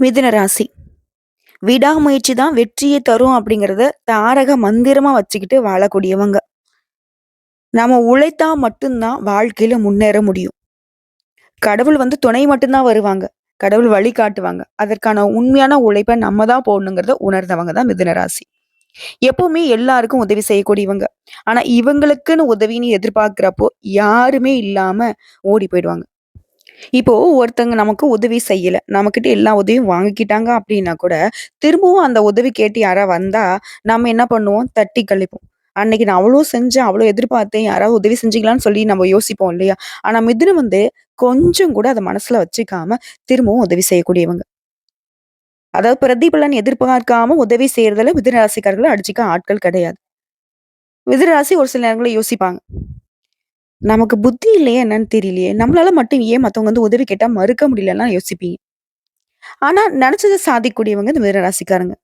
மிதுன ராசி. விடாமுயற்சி தான் வெற்றியை தரும் அப்படிங்கிறத தாரக மந்திரமா வச்சுக்கிட்டு வாழக்கூடியவங்க. நாம உழைத்தா மட்டும்தான் வாழ்க்கையில முன்னேற முடியும். கடவுள் துணை மட்டும்தான் வருவாங்க. கடவுள் வழி காட்டுவாங்க. அதற்கான உண்மையான உழைப்ப நம்ம தான் போடணுங்கிறத உணர்ந்தவங்க தான் மிதுன ராசி. எப்பவுமே எல்லாருக்கும் உதவி செய்யக்கூடியவங்க. ஆனா இவங்களுக்குன்னு உதவின்னு எதிர்பார்க்கிறப்போ யாருமே இல்லாம ஓடி போயிடுவாங்க. இப்போ ஒருத்தங்க நமக்கு உதவி செய்யல. நம்மகிட்ட எல்லா உதவியும் வாங்கிக்கிட்டாங்க அப்படின்னா கூட, திரும்பவும் அந்த உதவி கேட்டு யாரா வந்தா, நம்ம என்ன பண்ணுவோம்? தட்டி கழிப்போம். அன்னைக்கு நான் அவ்ளோ செஞ்சேன், அவ்ளோ எதிர்பார்த்தேன். யாராவது உதவி செஞ்சீங்களான்னு சொல்லி நம்ம யோசிப்போம் இல்லையா? ஆனா மிதுனம் கொஞ்சம் கூட அத மனசுல வச்சுக்காம, திரும்பவும் உதவி செய்யக்கூடியவங்க. அதாவது பிரதிபலன் எதிர்பார்க்காம உதவி செய்றதுல மிதுன ராசிக்காரர்கள அடிச்சுக்க ஆட்கள் கிடையாது. மிதுன ராசி ஒரு சில நேரங்கள்ல யோசிப்பாங்க. நமக்கு புத்தி இல்லையா என்னன்னு தெரியலையே! நம்மளால மட்டும் ஏன் மத்தவங்க உதவி கேட்டா மறுக்க முடியலன்லாம் யோசிப்பீங்க. ஆனா, நெனச்சத சாதிக்கக்கூடியவங்க இந்த மிதுன ராசிக்காரங்க.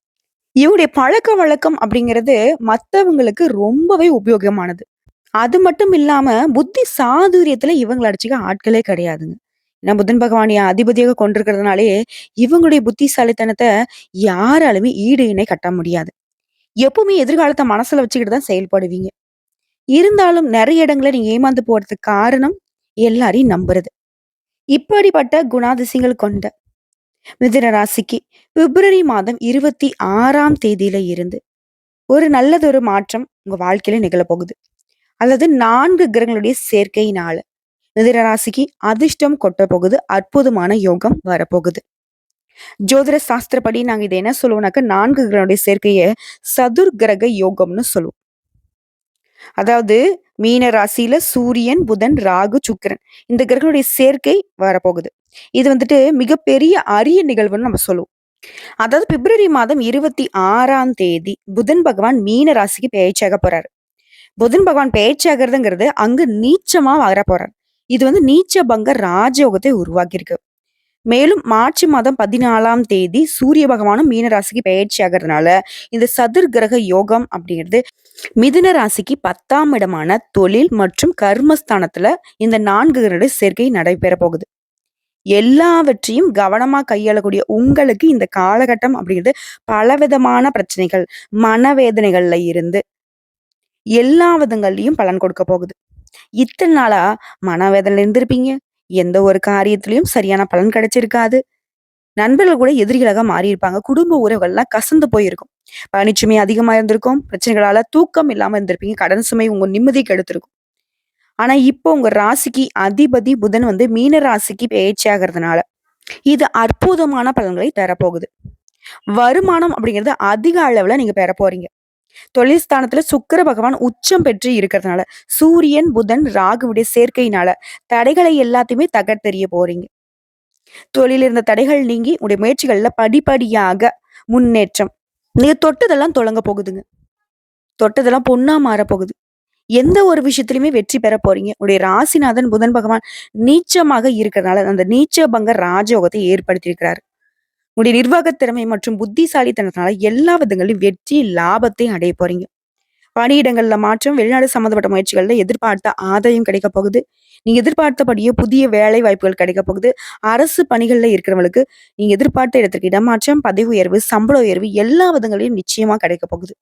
இவங்களுடைய பழக்கவழக்கம் அப்படிங்கிறது மத்தவங்களுக்கு ரொம்பவே உபயோகமானது. அது மட்டும் இல்லாம புத்தி சாதுரியத்துல இவங்கள அடிச்சுக்க ஆட்களே கிடையாதுங்க. ஏன்னா புதன் பகவான் அதிபதியாக கொண்டிருக்கிறதுனாலயே, இவங்களுடைய புத்திசாலித்தனத்த யாராலுமே ஈடு இணை கட்ட முடியாது. எப்பவுமே எதிர்காலத்த மனசுல வச்சுக்கிட்டு தான் செயல்படுவீங்க. இருந்தாலும் நெறைய இடங்கள்ல நீங்க ஏமாந்து போறதுக்கு காரணம் எல்லாரையும் நம்புறது. இப்படிப்பட்ட குணாதிசயங்கள் கொண்ட மிதுன ராசிக்கு பிப்ரவரி மாதம் 26ஆம் தேதியில இருந்து ஒரு நல்லதொரு மாற்றம் உங்க வாழ்க்கையில நிகழப்போகுது. அதாவது 4 கிரகங்களுடைய சேர்க்கையினால மிதுன ராசிக்கு அதிர்ஷ்டம் கொட்ட போகுது. அற்புதமான யோகம் வரப்போகுது. ஜோதிட சாஸ்திரப்படி நாங்க இதை என்ன சொல்லுவோம்னாக்க 4 கிரகங்களுடைய சேர்க்கைய சதுர் கிரக யோகம்னு சொல்லுவோம். அதாவது மீன ராசியில சூரியன், புதன், ராகு, சுக்கிரன் இந்த கிரகங்களுடைய சேர்க்கை வரப்போகுது. இது மிகப்பெரிய அரிய நிகழ்வுன்னு நம்ம சொல்லுவோம். அதாவது பிப்ரவரி மாதம் 26ஆம் தேதி புதன் பகவான் மீன ராசிக்கு பெயர்ச்சியாக போறாரு. புதன் பகவான் பெயர்ச்சியாகிறதுங்கிறது அங்கு நீச்சமா வர போறார். இது நீச்ச பங்க ராஜயோகத்தை உருவாக்கியிருக்கு. மேலும் மார்ச் மாதம் 14ஆம் தேதி சூரிய பகவானும் மீன ராசிக்கு பெயர்ச்சி ஆகிறதுனால இந்த சதுர் கிரக யோகம் அப்படிங்கிறது மிதுன ராசிக்கு 10ஆம் இடமான தொழில் மற்றும் கர்மஸ்தானத்துல இந்த 4 கிரக சேர்க்கை நடைபெற போகுது. எல்லாவற்றையும் கவனமா கையாளக்கூடிய உங்களுக்கு இந்த காலகட்டம் அப்படிங்கிறது பலவிதமான பிரச்சனைகள், மனவேதனைகள்ல இருந்து எல்லா விதங்கள்லயும் பலன் கொடுக்க போகுது. இத்தன நாளா மனவேதனையில இருந்திருப்பீங்க. எந்த ஒரு காரியத்திலயும் சரியான பலன் கிடைச்சிருக்காது. நண்பர்கள் கூட எதிரிகளாக மாறியிருப்பாங்க. குடும்ப உறவுகள்லாம் கசந்து போயிருக்கும். பணிச்சுமை அதிகமா இருந்திருக்கும். பிரச்சனைகளால தூக்கம் இல்லாம இருந்திருப்பீங்க. கடன் சுமை உங்க நிம்மதிய கெடுத்திருக்கும். ஆனா இப்போ உங்க ராசிக்கு அதிபதி புதன் மீன ராசிக்கு பெயர்ச்சி ஆகிறதுனால இது அற்புதமான பலன்களை தரப்போகுது. வருமானம் அப்படிங்கிறது அதிக அளவுல நீங்க பெற போறீங்க. தொழில் ஸ்தானத்துல சுக்கிர பகவான் உச்சம் பெற்று இருக்கிறதுனால சூரியன், புதன், ராகுவுடைய சேர்க்கையினால தடைகளை எல்லாத்தையுமே தகர்த்தெறிய போறீங்க. தொழில் இருந்த தடைகள் நீங்கி உங்களுடைய முயற்சிகள்ல படிப்படியாக முன்னேற்றம். நீங்க தொட்டதெல்லாம் தொடங்க போகுதுங்க. தொட்டதெல்லாம் பொண்ணா மாறப்போகுது. எந்த ஒரு விஷயத்திலுமே வெற்றி பெற போறீங்க. உங்களுடைய ராசிநாதன் புதன் பகவான் நீச்சமாக இருக்கிறதுனால அந்த நீச்ச பங்க ராஜயோகத்தை ஏற்படுத்தி இருக்கிறாரு. உங்களுடைய நிர்வாகத் திறமை மற்றும் புத்திசாலித்தனத்தினால எல்லா விதங்களிலும் வெற்றி, லாபத்தை அடைய போறீங்க. பணியிடங்கள்ல மாற்றம், வெளிநாடு சம்மந்தப்பட்ட முயற்சிகள்ல எதிர்பார்த்த ஆதாயம் கிடைக்க போகுது. நீங்க எதிர்பார்த்தபடியே புதிய வேலை வாய்ப்புகள் கிடைக்க போகுது. அரசு பணிகள்ல இருக்கிறவங்களுக்கு நீங்க எதிர்பார்த்த இடத்திற்கு இடமாற்றம், பதவி உயர்வு, சம்பள உயர்வு எல்லா விதங்களிலும் நிச்சயமா கிடைக்க போகுது.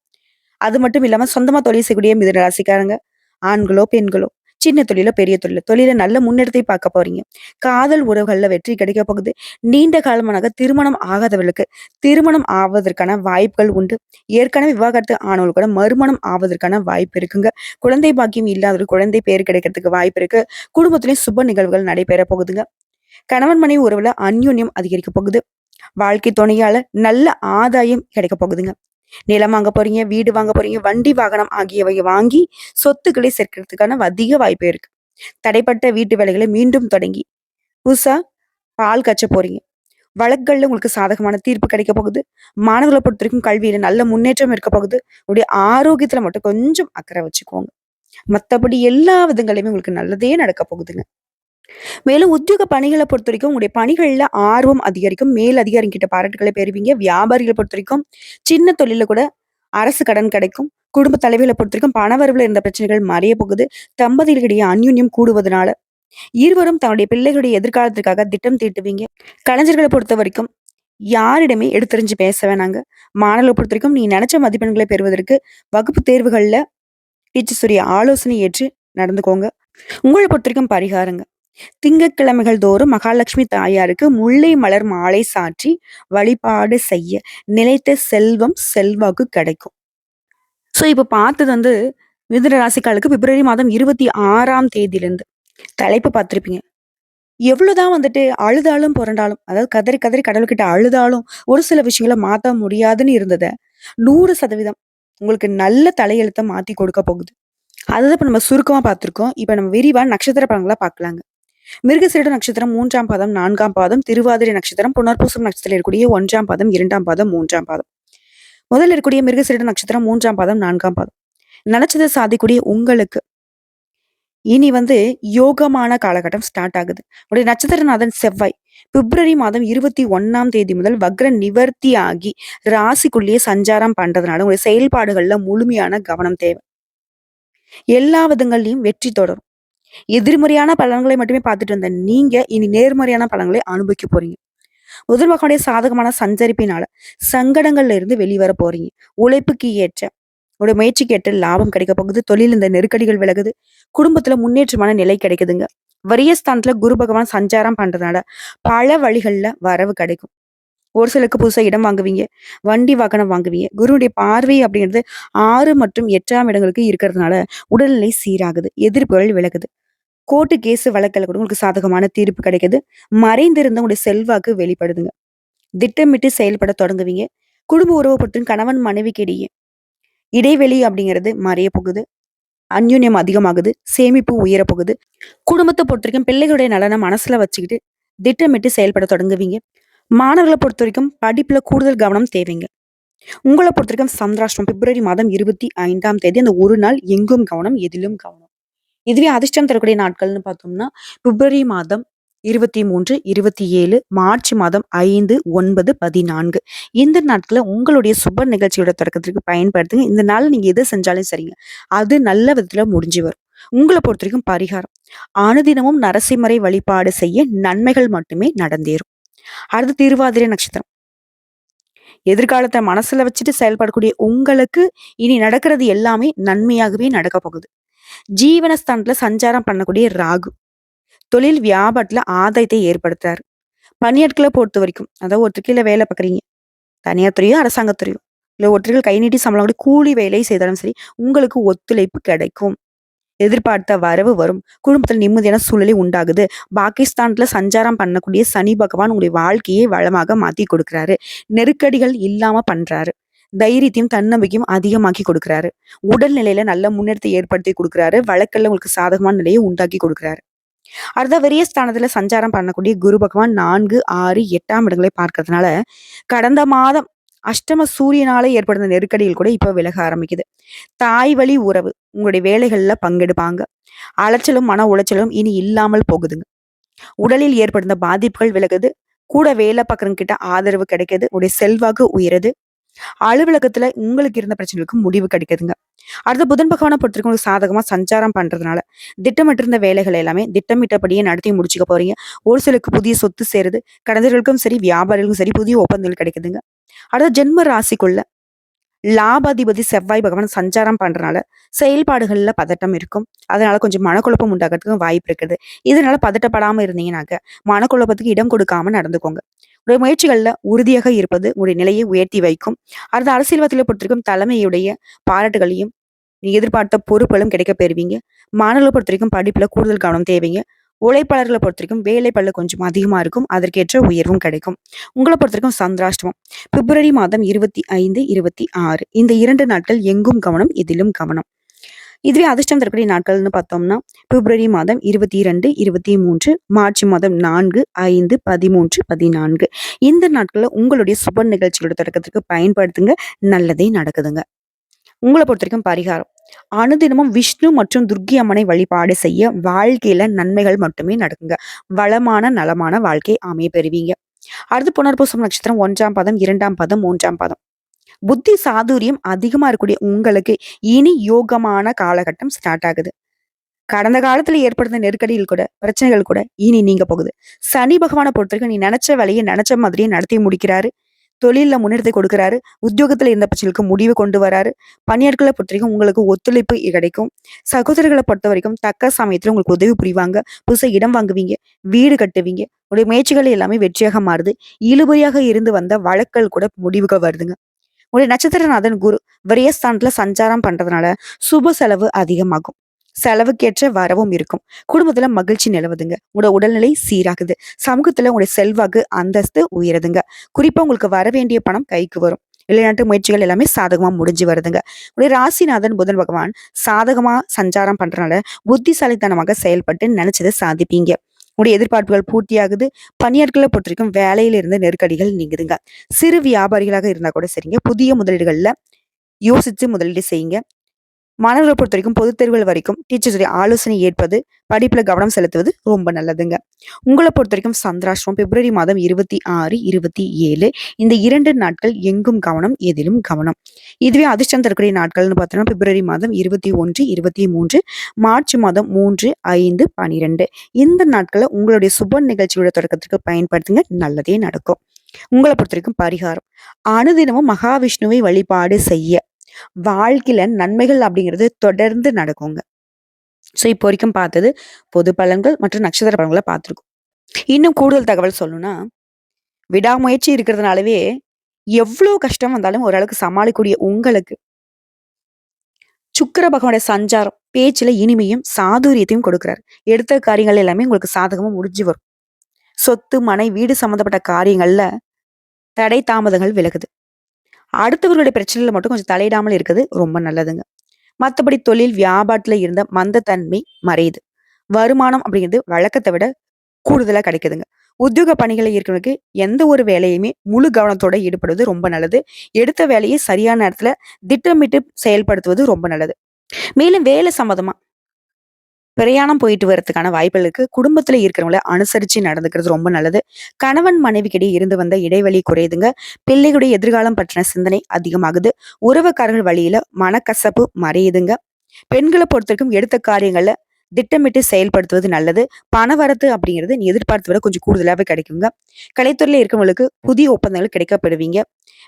அது மட்டும் இல்லாம சொந்தமா தொழில் செய்யக்கூடிய மிதுன ராசிக்காரங்க, ஆண்களோ, பெண்களோ, சின்ன தொழிலோ, பெரிய தொழிலோ, தொழில நல்ல முன்னேற்றத்தை பார்க்க போறீங்க. காதல் உறவுகள்ல வெற்றி கிடைக்க போகுது. நீண்ட காலமாக திருமணம் ஆகாதவர்களுக்கு திருமணம் ஆவதற்கான வாய்ப்புகள் உண்டு. ஏற்கனவே விவாகரத்து ஆனவங்களுக்கு கூட மறுமணம் ஆவதற்கான வாய்ப்பு இருக்குங்க. குழந்தை பாக்கியம் இல்லாதவர்கள் குழந்தை பேர் கிடைக்கிறதுக்கு வாய்ப்பு இருக்கு. குடும்பத்திலயும் சுப நிகழ்வுகள் நடைபெற போகுதுங்க. கணவன் மனைவி உறவுல அந்யோன்யம் அதிகரிக்க போகுது. வாழ்க்கை துணையால நல்ல ஆதாயம் கிடைக்க போகுதுங்க. நிலம் வாங்க போறீங்க, வீடு வாங்க போறீங்க, வண்டி வாகனம் ஆகியவை வாங்கி சொத்துக்களை சேர்க்கிறதுக்கான அதிக வாய்ப்பு இருக்கு. தடைப்பட்ட வீட்டு வேலைகளை மீண்டும் தொடங்கி புதுசா பால் காய்ச்ச போறீங்க. வழக்குகள்ல உங்களுக்கு சாதகமான தீர்ப்பு கிடைக்க போகுது. மாணவர்களை பொறுத்த வரைக்கும் கல்வியில நல்ல முன்னேற்றம் இருக்க போகுது. உங்களுடைய ஆரோக்கியத்துல மட்டும் கொஞ்சம் அக்கறை வச்சுக்கோங்க. மத்தபடி எல்லா விதங்களையுமே உங்களுக்கு நல்லதே நடக்க போகுதுங்க. மேலும் உத்தியோக பணிகளை பொறுத்தவரைக்கும் உங்களுடைய பணிகள்ல ஆர்வம் அதிகரிக்கும். மேல் அதிகாரிகிட்ட பாராட்டுக்களை பெறுவீங்க. வியாபாரிகளை பொறுத்தவரைக்கும் சின்ன தொழில்ல கூட அரசு கடன் கிடைக்கும். குடும்ப தலைவிகளை பொறுத்தவரைக்கும் பணவரவுல இருந்த பிரச்சனைகள் மறைய போகுது. தம்பதிகளிடையே அந்யோன்யம் கூடுவதனால இருவரும் தன்னுடைய பிள்ளைகளுடைய எதிர்காலத்திற்காக திட்டம் தீட்டுவீங்க. கலைஞர்களை பொறுத்த வரைக்கும் யாரிடமே எடுத்தெறிஞ்சு பேச வேணாங்க. மாணவர்கள பொறுத்தவரைக்கும் நீங்க நெனச்ச மதிப்பெண்களை பெறுவதற்கு வகுப்பு தேர்வுகள்ல டீச்சர்ஸுடைய ஆலோசனை ஏற்று நடந்துக்கோங்க. உங்கள பொறுத்தவரைக்கும் பரிகாரங்க. திங்கட்கிழமைகள் தோறும் மகாலட்சுமி தாயாருக்கு முல்லை மலர் மாலை சாற்றி வழிபாடு செய்ய நிலைத்த செல்வம், செல்வாக்கு கிடைக்கும். இப்ப பார்த்தது வந்து மிதுன ராசிக்காரர்களுக்கு பிப்ரவரி மாதம் 26ஆம் தேதியிலிருந்து. தலைப்பு பார்த்திருப்பீங்க. எவ்வளோதான் வந்துட்டு அழுதாலும் புரண்டாலும், அதாவது கதறி கதறி கடவுள்கிட்ட அழுதாலும், ஒரு சில விஷயங்கள மாத்த முடியாதுன்னு இருந்தத, 100% உங்களுக்கு நல்ல தலையெழுத்த மாத்தி கொடுக்க போகுது. அதுதான் இப்ப நம்ம சுருக்கமா பார்த்திருக்கோம். இப்ப நம்ம விரிவா நட்சத்திர பலன்களா பார்க்கலாங்க. மிருகசீரிட நட்சத்திரம் 3ஆம் பாதம், 4ஆம் பாதம், திருவாதிரை நட்சத்திரம், புனர்பூசம் நட்சத்திரத்தில் இருக்கக்கூடிய 1ஆம் பாதம், 2ஆம் பாதம், 3ஆம் பாதம். முதல்ல இருக்கக்கூடிய மிருகசீரிட நட்சத்திரம் 3ஆம் பாதம், 4ஆம் பாதம். நினைச்சத சாதிக்கக்கூடிய உங்களுக்கு இனி வந்து யோகமான காலகட்டம் ஸ்டார்ட் ஆகுது. உங்களுடைய நட்சத்திரநாதன் செவ்வாய் பிப்ரவரி மாதம் 21ஆம் தேதி முதல் வக்ர நிவர்த்தி ஆகி ராசிக்குள்ளேயே சஞ்சாரம் பண்றதுனால உங்களுடைய செயல்பாடுகள்ல முழுமையான கவனம் தேவை. எல்லா விதங்கள்லயும் வெற்றி தொடரும். எதிர்மறையான பலன்களை மட்டுமே பார்த்துட்டு இருந்த நீங்க இனி நேர்மறையான பலன்களை அனுபவிக்க போறீங்க. புதன் பகவானுடைய சாதகமான சஞ்சரிப்பினால சங்கடங்கள்ல இருந்து வெளிவர போறீங்க. உழைப்புக்கு ஏற்ற உங்களுடைய முயற்சிக்கு ஏற்ற லாபம் கிடைக்க போகுது. தொழில் இந்த நெருக்கடிகள் விலகுது. குடும்பத்துல முன்னேற்றமான நிலை கிடைக்குதுங்க. வரியஸ்தானத்துல குரு பகவான் சஞ்சாரம் பண்றதுனால பல வழிகள்ல வரவு கிடைக்கும். ஒரு சிலருக்கு புதுசா இடம் வாங்குவீங்க. வண்டி வாகனம் வாங்குவீங்க. குருவுடைய பார்வை அப்படிங்கிறது 6 மற்றும் 8ஆம் இடங்களுக்கு இருக்கிறதுனால உடல்நிலை சீராகுது. எதிர்ப்புகள் விலகுது. கோர்ட்டு கேஸ் வழக்குல கூட உங்களுக்கு சாதகமான தீர்ப்பு கிடைக்குது. மறைந்திருந்த உங்களுடைய செல்வாக்கு வெளிப்படுதுங்க. திட்டமிட்டு செயல்பட தொடங்குவீங்க. குடும்ப உறவு பற்றும் கணவன் மனைவிக்கு இடையே இடைவெளி அப்படிங்கிறது மறைய போகுது. அந்யோன்யம் அதிகமாகுது. சேமிப்பு உயரப் போகுது. குடும்பத்த பொறுத்தவரைக்கும் பிள்ளைகளுடைய நலன மனசுல வச்சுக்கிட்டு திட்டமிட்டு செயல்பட தொடங்குவீங்க. மாணவர்கள பொறுத்தவரைக்கும் படிப்புல கூடுதல் கவனம் தேவைங்க. உங்கள பொறுத்தவரைக்கும் சந்திராஷ்டமம் பிப்ரவரி மாதம் 25ஆம் தேதி அந்த ஒரு நாள் எங்கும் கவனம், எதிலும் கவனம். இதுவே அதிர்ஷ்டம் தரக்கூடிய நாட்கள்னு பார்த்தோம்னா, பிப்ரவரி மாதம் 23, 27, மார்ச் மாதம் 5, 9, 14 இந்த நாட்கள உங்களுடைய சுப நிகழ்ச்சியோட தொடக்கத்திற்கு பயன்படுத்துங்க. இந்த நாள் நீங்க எது செஞ்சாலும் சரிங்க. அது நல்ல விதத்துல முடிஞ்சு வரும். உங்கள பொறுத்தவரைக்கும் பரிகாரம். அனுதினமும் நரசிம்மரை வழிபாடு செய்ய நன்மைகள் மட்டுமே நடந்தேறும். அடுத்து திருவாதிரை நட்சத்திரம். எதிர்காலத்த மனசுல வச்சுட்டு செயல்படக்கூடிய உங்களுக்கு இனி நடக்கிறது எல்லாமே நன்மையாகவே நடக்க போகுது. ஜீவனஸ்தானத்துல சஞ்சாரம் பண்ணக்கூடிய ராகு தொழில் வியாபாரத்துல ஆதாயத்தை ஏற்படுத்துறாரு. பணியாட்களை பொறுத்த வரைக்கும் அதாவது ஒருத்தர் கீழ வேலை பார்க்குறீங்க. தனியார் துறையோ, அரசாங்கத்துறையோ இல்ல ஒருத்தர்கள் கை நீட்டி சம்பளம் கூட கூலி வேலை செய்தாலும் சரி, உங்களுக்கு ஒத்துழைப்பு கிடைக்கும். எதிர்பார்த்த வரவு வரும். குடும்பத்தில் நிம்மதியான சூழ்நிலை உண்டாகுது. பாகிஸ்தான்ல சஞ்சாரம் பண்ணக்கூடிய சனி பகவான் உங்களுடைய வாழ்க்கையை வளமாக மாத்தி கொடுக்கிறாரு. நெருக்கடிகள் இல்லாம பண்றாரு. தைரியத்தையும் தன்னம்பிக்கையும் அதிகமாக்கி கொடுக்கிறாரு. உடல்நிலையில நல்ல முன்னேற்றத்தை ஏற்படுத்தி கொடுக்கிறாரு. வழக்கல்ல உங்களுக்கு சாதகமான நிலையை உண்டாக்கி கொடுக்கிறாரு. அடுத்த விரயஸ்தானத்துல சஞ்சாரம் பண்ணக்கூடிய குரு பகவான் 4, 6, 8ஆம் இடங்களை பார்க்கறதுனால கடந்த மாதம் அஷ்டம சூரியனால ஏற்படுத்த நெருக்கடிகள் கூட இப்ப விலக ஆரம்பிக்குது. தாய் வழி உறவு உங்களுடைய வேலைகள்ல பங்கெடுப்பாங்க. அலைச்சலும் மன உளைச்சலும் இனி இல்லாமல் போகுதுங்க. உடலில் ஏற்படுத்த பாதிப்புகள் விலகுது. கூட வேலை பார்க்கறவங்க கிட்ட ஆதரவு கிடைக்குது. உடைய செல்வாக்கு உயருது. அலுவலகத்துல உங்களுக்கு இருந்த பிரச்சனைகளுக்கு முடிவு கிடைக்குதுங்க. அடுத்து புதன் பகவானை பொறுத்தவரைக்கும் உங்களுக்கு சாதகமா சஞ்சாரம் பண்றதுனால திட்டமிட்டிருந்த வேலைகள் எல்லாமே திட்டமிட்டபடியே நடத்தி முடிச்சுக்க போறீங்க. ஒரு சிலருக்கு புதிய சொத்து சேருது. கலைஞர்களுக்கும் சரி, வியாபாரிகளுக்கும் சரி புதிய ஒப்பந்தங்கள் கிடைக்குதுங்க. அடுத்து ஜென்ம ராசிக்குள்ள லாபாதிபதி செவ்வாய் பகவான் சஞ்சாரம் பண்றனால செயல்பாடுகள்ல பதட்டம் இருக்கும். அதனால கொஞ்சம் மனக்குழப்பம் உண்டாகிறதுக்கு வாய்ப்பு இருக்குது. இதனால பதட்டப்படாம இருந்தீங்கன்னாக்க மனக்குழப்பத்துக்கு இடம் கொடுக்காம நடந்துக்கோங்க. உங்களுடைய முயற்சிகள்ல உறுதியாக இருப்பது உங்களுடைய நிலையை உயர்த்தி வைக்கும். அடுத்த அரசியல்வாதிகளை பொறுத்தவரைக்கும் தலைமையுடைய பாராட்டுகளையும் நீங்க எதிர்பார்த்த பொறுப்புகளும் கிடைக்க பெறுவீங்க. மாணவர்களை பொறுத்தவரைக்கும் படிப்புல கூடுதல் கவனம் தேவைங்க. உழைப்பாளர்களை பொறுத்தவரைக்கும் வேலை பளு கொஞ்சம் அதிகமா இருக்கும். அதற்கேற்ற உயர்வும் கிடைக்கும். உங்களை பொறுத்தவரைக்கும் சந்திராஷ்டமம் பிப்ரவரி மாதம் 25, 26 இந்த 2 நாட்கள் எங்கும் கவனம், எதிலும் கவனம். இதுவே அதிர்ஷ்டம் தரக்கூடிய நாட்கள்னு பார்த்தோம்னா பிப்ரவரி மாதம் 22, 23, மார்ச் மாதம் 4, 5, 13, 14 இந்த நாட்கள்ல உங்களுடைய சுப நிகழ்ச்சிகளோட தொடக்கத்திற்கு பயன்படுத்துங்க. நல்லதே நடக்குதுங்க. உங்கள பொறுத்தவரைக்கும் பரிகாரம். அனுதினமும் விஷ்ணு மற்றும் துர்க்கி அம்மனை வழிபாடு செய்ய வாழ்க்கையில நன்மைகள் மட்டுமே நடக்குங்க. வளமான, நலமான வாழ்க்கை அமைய பெறுவீங்க. அடுத்து புனர்பூசம் நட்சத்திரம் 1ஆம் பாதம், 2ஆம் பாதம், 3ஆம் பாதம். புத்தி சாதுரியம் அதிகமா இருக்கக்கூடிய உங்களுக்கு இனி யோகமான காலகட்டம் ஸ்டார்ட் ஆகுது. கடந்த காலத்துல ஏற்படுத்த நெருக்கடிகள் கூட, பிரச்சனைகள் கூட இனி நீங்க போகுது. சனி பகவான பொறுத்தவரைக்கும் நீ நெனச்ச வேலைய நெனச்ச மாதிரியே நடத்தி முடிக்கிறாரு. தொழில்ல முன்னேற்றத்தை கொடுக்குறாரு. உத்தியோகத்துல இருந்த பிரச்சனைகளுக்கு முடிவு கொண்டு வராரு. பணியாட்கள பொறுத்தவரைக்கும் உங்களுக்கு ஒத்துழைப்பு கிடைக்கும். சகோதரர்கள பொறுத்தவரைக்கும் தக்க சமயத்துல உங்களுக்கு உதவி புரிவாங்க. புதுசா இடம் வாங்குவீங்க. வீடு கட்டுவீங்க. உங்களுடைய முயற்சிகள் எல்லாமே வெற்றியாக மாறுது. இழுபறியாக இருந்து வந்த வழக்குகள் கூட முடிவுக்கு வருதுங்க. உங்களுடைய நட்சத்திரநாதன் குரு விரயஸ்தானத்துல சஞ்சாரம் பண்றதுனால சுப செலவு அதிகமாகும். செலவுக்கேற்ற வரவும் இருக்கும். குடும்பத்துல மகிழ்ச்சி நிலவுதுங்க. உங்களோட உடல்நிலை சீராகுது. சமூகத்துல உங்களுடைய செல்வாக்கு அந்தஸ்து உயருதுங்க. குறிப்பா உங்களுக்கு வர வேண்டிய பணம் கைக்கு வரும். வெளிநாட்டு முயற்சிகள் எல்லாமே சாதகமா முடிஞ்சு வருதுங்க. உடைய ராசிநாதன் புதன் பகவான் சாதகமா சஞ்சாரம் பண்றதுனால புத்திசாலித்தனமாக செயல்பட்டு நினைச்சதை சாதிப்பீங்க. உடைய எதிர்பார்ப்புகள் பூர்த்தியாகுது. பணியாட்களை பொறுத்தவரைக்கும் வேலையில இருந்து நெருக்கடிகள் நீங்குதுங்க. சிறு வியாபாரிகளாக இருந்தா கூட சரிங்க. புதிய முதலீடுகள்ல யோசிச்சு முதலீடு செய்யுங்க. மாணவர்களை பொறுத்தவரைக்கும் பொதுத் தேர்வுகள் வரைக்கும் டீச்சர்ஸுடைய ஆலோசனை ஏற்பது, படிப்புல கவனம் செலுத்துவது ரொம்ப நல்லதுங்க. உங்கள பொறுத்தவரைக்கும் சந்திராஷ்டிரமம் பிப்ரவரி மாதம் 26, 27 இந்த 2 நாட்கள் எங்கும் கவனம், எதிலும் கவனம். இதுவே அதிர்ஷ்டம் தரக்கூடிய நாட்கள்னு பார்த்தோம்னா பிப்ரவரி மாதம் 21, 23, மார்ச் மாதம் 3, 5, 12 இந்த நாட்கள உங்களுடைய சுப நிகழ்ச்சியோட தொடக்கத்திற்கு பயன்படுத்துங்க. நல்லதே நடக்கும். உங்கள பொறுத்தவரைக்கும் பரிகாரம். அனுதினமும் மகாவிஷ்ணுவை வழிபாடு செய்ய வாழ்க்கையில நன்மைகள் அப்படிங்கிறது தொடர்ந்து நடக்குங்க. சோ இப்போ வரைக்கும் பார்த்தது பொது பலன்கள் மற்றும் நட்சத்திர பலன்களை பார்த்திருக்கோம். இன்னும் கூடுதல் தகவல் சொல்லணும்னா, விடாமுயற்சி இருக்கிறதுனாலவே எவ்வளவு கஷ்டம் வந்தாலும் ஓரளவுக்கு சமாளிக்கக்கூடிய உங்களுக்கு சுக்கிர பகவானுடைய சஞ்சாரம் பேச்சுல இனிமையும் சாதுரியத்தையும் கொடுக்கிறார். எடுத்த காரியங்கள் எல்லாமே உங்களுக்கு சாதகமா முடிஞ்சு வரும். சொத்து, மனை, வீடு சம்பந்தப்பட்ட காரியங்கள்ல தடை தாமதங்கள் விலகுது. அடுத்தவர்களுடைய பிரச்சனையில மட்டும் கொஞ்சம் தலையிடாமல் இருக்குது ரொம்ப நல்லதுங்க. மத்தபடி தொழில் வியாபாரத்துல இருந்த மந்தத்தன்மை மறையுது. வருமானம் அப்படிங்கிறது வழக்கத்தை விட கூடுதலா கிடைக்குதுங்க. உத்தியோக பணிகளை இருக்கிறவங்களுக்கு எந்த ஒரு வேலையுமே முழு கவனத்தோட ஈடுபடுவது ரொம்ப நல்லது. எடுத்த வேலையை சரியான நேரத்துல திட்டமிட்டு செயல்படுத்துவது ரொம்ப நல்லது. மேலும் வேலை சம்மதமா பிரயாணம் போயிட்டு வரதுக்கான வாய்ப்புகள் இருக்கு. குடும்பத்துல இருக்கிறவங்கள அனுசரிச்சு நடந்துக்கிறது ரொம்ப நல்லது. கணவன் மனைவிக்கிடையே இருந்து வந்த இடைவெளி குறையுதுங்க. பிள்ளைகளுடைய எதிர்காலம் பற்றின சிந்தனை அதிகமாகுது. உறவுக்காரர்கள் வழியில மனக்கசப்பு மறையுதுங்க. பெண்களை பொறுத்தவரைக்கும் எடுத்த காரியங்கள்ல திட்டமிட்டு செயல்படுத்துவது நல்லது. பணவரத்து அப்படிங்கிறது நீ எதிர்பார்த்த விட கொஞ்சம் கூடுதலாவே கிடைக்குங்க. கலைத்துறையில இருக்கவங்களுக்கு புதிய ஒப்பந்தங்கள் கிடைக்கப்பெறுவீங்க.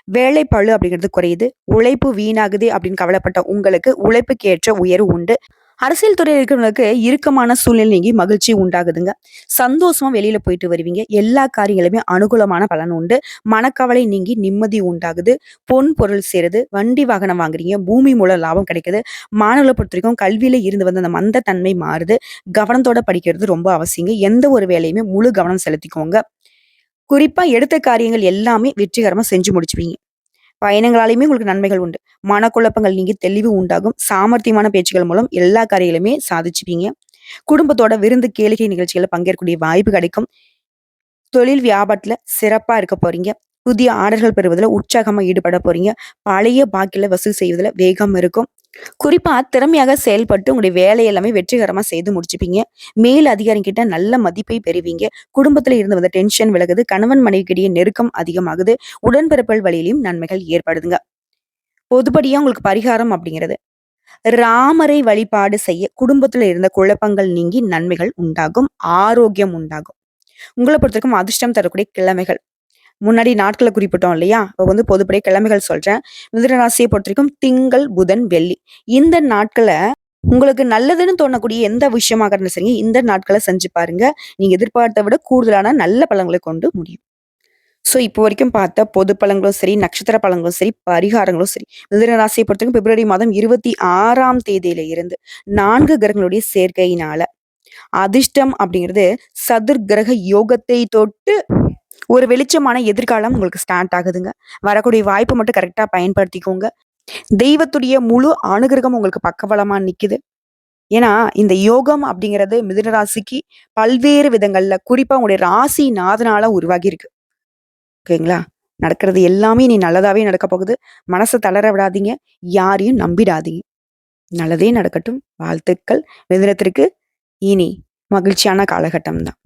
வேலை பளு அப்படிங்கிறது குறையுது. உழைப்பு வீணாகுது அப்படின்னு கவலைப்பட்ட உங்களுக்கு உழைப்புக்கு ஏற்ற உயர்வு உண்டு. அரசியல் துறையில் இருக்கிறவங்களுக்கு இறுக்கமான சூழ்நிலை நீங்கி மகிழ்ச்சி உண்டாகுதுங்க. சந்தோஷமா வெளியில போயிட்டு வருவீங்க. எல்லா காரியங்களுமே அனுகூலமான பலன் உண்டு. மனக்கவலை நீங்கி நிம்மதி உண்டாகுது. பொன் பொருள் சேருது. வண்டி வாகனம் வாங்குறீங்க. பூமி மூலம் லாபம் கிடைக்குது. மாணவர்களை பொறுத்த வரைக்கும் கல்வியில இருந்து வந்த அந்த மந்த தன்மை மாறுது. கவனத்தோட படிக்கிறது ரொம்ப அவசியங்க. எந்த ஒரு வேலையுமே முழு கவனம் செலுத்திக்கோங்க. குறிப்பா எடுத்த காரியங்கள் எல்லாமே வெற்றிகரமா செஞ்சு முடிச்சுவீங்க. பயணங்களாலேயுமே உங்களுக்கு நன்மைகள் உண்டு. மனக்குழப்பங்கள் நீங்கி தெளிவு உண்டாகும். சாமர்த்தியமான பேச்சுகள் மூலம் எல்லா காரியங்களுமே சாதிச்சுப்பீங்க. குடும்பத்தோட விருந்து கேளிக்கை நிகழ்ச்சிகள்ல பங்கேற்கக்கூடிய வாய்ப்பு கிடைக்கும். தொழில் வியாபாரத்துல சிறப்பா இருக்க போறீங்க. புதிய ஆர்டர்கள் பெறுவதில் உற்சாகமா ஈடுபட போறீங்க. பழைய பாக்கில வசூல் செய்வதில் வேகம் இருக்கும். குறிப்பா திறமையாக செயல்பட்டு உங்களுடைய வேலை எல்லாமே வெற்றிகரமா செய்து முடிச்சுப்பீங்க. மேல் அதிகாரி கிட்ட நல்ல மதிப்பை பெறுவீங்க. குடும்பத்துல இருந்து வந்த டென்ஷன் விலகுது. கணவன் மனைவிக்கிடையே நெருக்கம் அதிகமாகுது. உடன்பிறப்புகள் வழியிலும் நன்மைகள் ஏற்படுதுங்க. பொதுப்படியா உங்களுக்கு பரிகாரம் அப்படிங்கிறது ராமரை வழிபாடு செய்ய குடும்பத்துல இருந்த குழப்பங்கள் நீங்கி நன்மைகள் உண்டாகும். ஆரோக்கியம் உண்டாகும். உங்களை பொறுத்தவரைக்கும் அதிர்ஷ்டம் தரக்கூடிய கிழமைகள் முன்னாடி நாட்களை குறிப்பிட்டோம் இல்லையா? இப்போ வந்து பொதுப்படைய கிழமைகள் சொல்றேன். மிதுன ராசியை பொறுத்த வரைக்கும் திங்கள், புதன், வெள்ளி இந்த நாட்களை உங்களுக்கு நல்லதுன்னு தோணக்கூடிய எந்த விஷயமாக இருந்தாலும் சரி இந்த நாட்களை செஞ்சு பாருங்க. நீங்க எதிர்பார்த்த விட கூடுதலான நல்ல பலன்களை கொண்டு முடியும். ஸோ இப்போ வரைக்கும் பார்த்த பொது பலன்களும் சரி, நட்சத்திர பலன்களும் சரி, பரிகாரங்களும் சரி, மிதுன ராசியை பொறுத்தவரைக்கும் பிப்ரவரி மாதம் 26ஆம் தேதியில இருந்து 4 கிரகங்களுடைய சேர்க்கையினால அதிர்ஷ்டம் அப்படிங்கிறது சதுர் கிரக யோகத்தை தொட்டு ஒரு வெளிச்சமான எதிர்காலம் உங்களுக்கு ஸ்டார்ட் ஆகுதுங்க. வரக்கூடிய வாய்ப்பை மட்டும் கரெக்டா பயன்படுத்திக்கோங்க. தெய்வத்துடைய முழு அனுகிரகம் உங்களுக்கு பக்கபலமா நிக்குது. ஏன்னா இந்த யோகம் அப்படிங்கிறது மிதுன ராசிக்கு பல்வேறு விதங்கள்ல குறிப்பா உங்களுடைய ராசி நாதனால உருவாகி இருக்கு. ஓகேங்களா? நடக்கிறது எல்லாமே நீ நல்லதாவே நடக்க போகுது. மனசை தளர விடாதீங்க. யாரையும் நம்பிடாதீங்க. நல்லதே நடக்கட்டும். வாழ்த்துக்கள். மிதுனத்திற்கு இனி மகிழ்ச்சியான காலகட்டம் தான்.